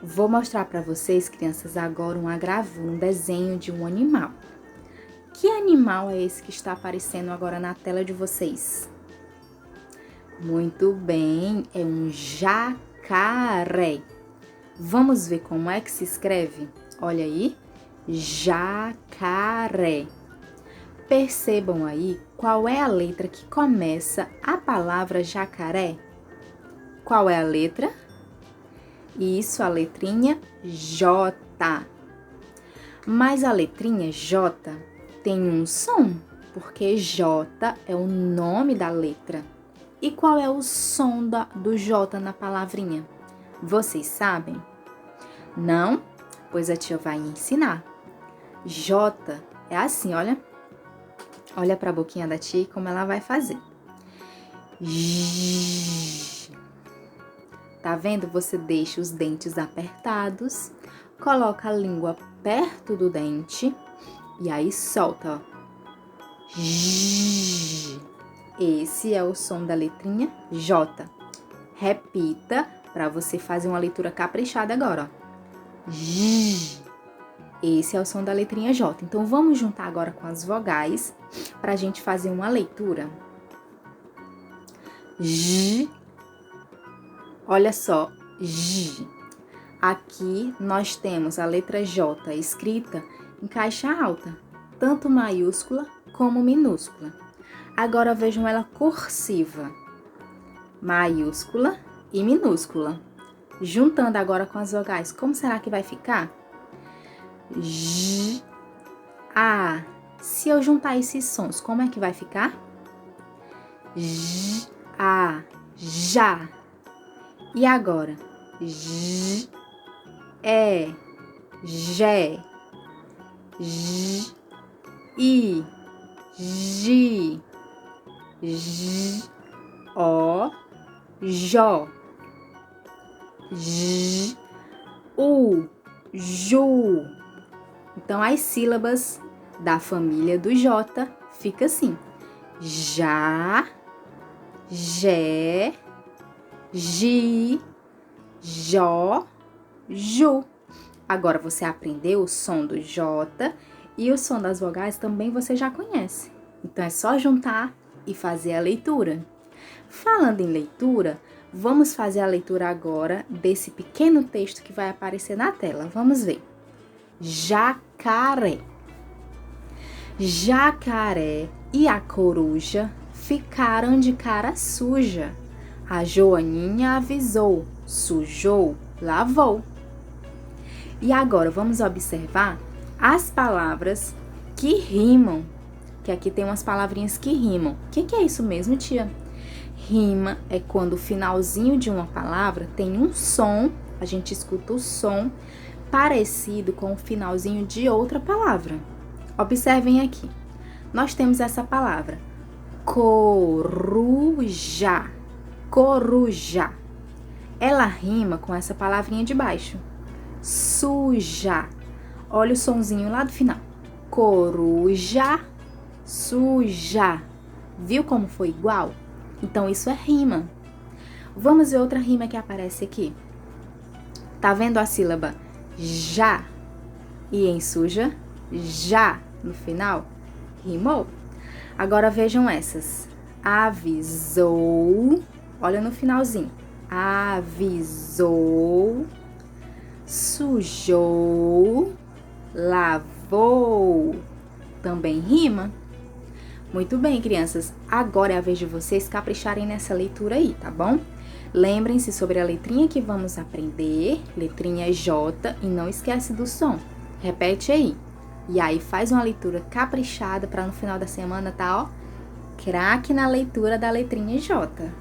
Vou mostrar para vocês, crianças, agora uma gravura, um desenho de um animal. Que animal é esse que está aparecendo agora na tela de vocês? Muito bem, é um jacaré. Vamos ver como é que se escreve? Olha aí, jacaré. Percebam aí qual é a letra que começa a palavra jacaré? Qual é a letra? Isso, a letrinha J. Mas a letrinha J tem um som, porque J é o nome da letra. E qual é o som do J na palavrinha? Vocês sabem? Não? Pois a tia vai ensinar. J é assim, olha. Olha para a boquinha da tia como ela vai fazer. J. Tá vendo? Você deixa os dentes apertados, coloca a língua perto do dente e aí solta, ó. J. Esse é o som da letrinha J. Repita para você fazer uma leitura caprichada agora, ó. J. Esse é o som da letrinha J. Então, vamos juntar agora com as vogais para a gente fazer uma leitura. J. Olha só, J. Aqui nós temos a letra J escrita em caixa alta, tanto maiúscula como minúscula. Agora vejam ela cursiva, maiúscula e minúscula. Juntando agora com as vogais, como será que vai ficar? J, A. Se eu juntar esses sons, como é que vai ficar? J, A, já. E agora? J, E, Jé. J, I, Gi. J, O, Jó. J, U, Ju. Então, as sílabas da família do J fica assim: já, jé, gi, jó, ju. Agora, você aprendeu o som do J e o som das vogais também você já conhece. Então, é só juntar e fazer a leitura. Falando em leitura, vamos fazer a leitura agora desse pequeno texto que vai aparecer na tela. Vamos ver. Jacaré. Jacaré e a coruja ficaram de cara suja. A Joaninha avisou, sujou, lavou. E agora vamos observar as palavras que rimam. Que aqui tem umas palavrinhas que rimam. O que é isso mesmo, tia? Rima é quando o finalzinho de uma palavra tem um som, a gente escuta o som parecido com o finalzinho de outra palavra. Observem aqui. Nós temos essa palavra, coruja. Coruja. Ela rima com essa palavrinha de baixo. Suja. Olha o sonzinho lá do final. Coruja, suja. Viu como foi igual? Então, isso é rima. Vamos ver outra rima que aparece aqui. Tá vendo a sílaba já? E em suja, já no final, rimou. Agora vejam essas. Avisou, olha no finalzinho. Avisou, sujou, lavou. Também rima. Muito bem, crianças. Agora é a vez de vocês capricharem nessa leitura aí, tá bom? Lembrem-se sobre a letrinha que vamos aprender, letrinha J, e não esquece do som. Repete aí. E aí faz uma leitura caprichada para no final da semana tá, ó, craque na leitura da letrinha J.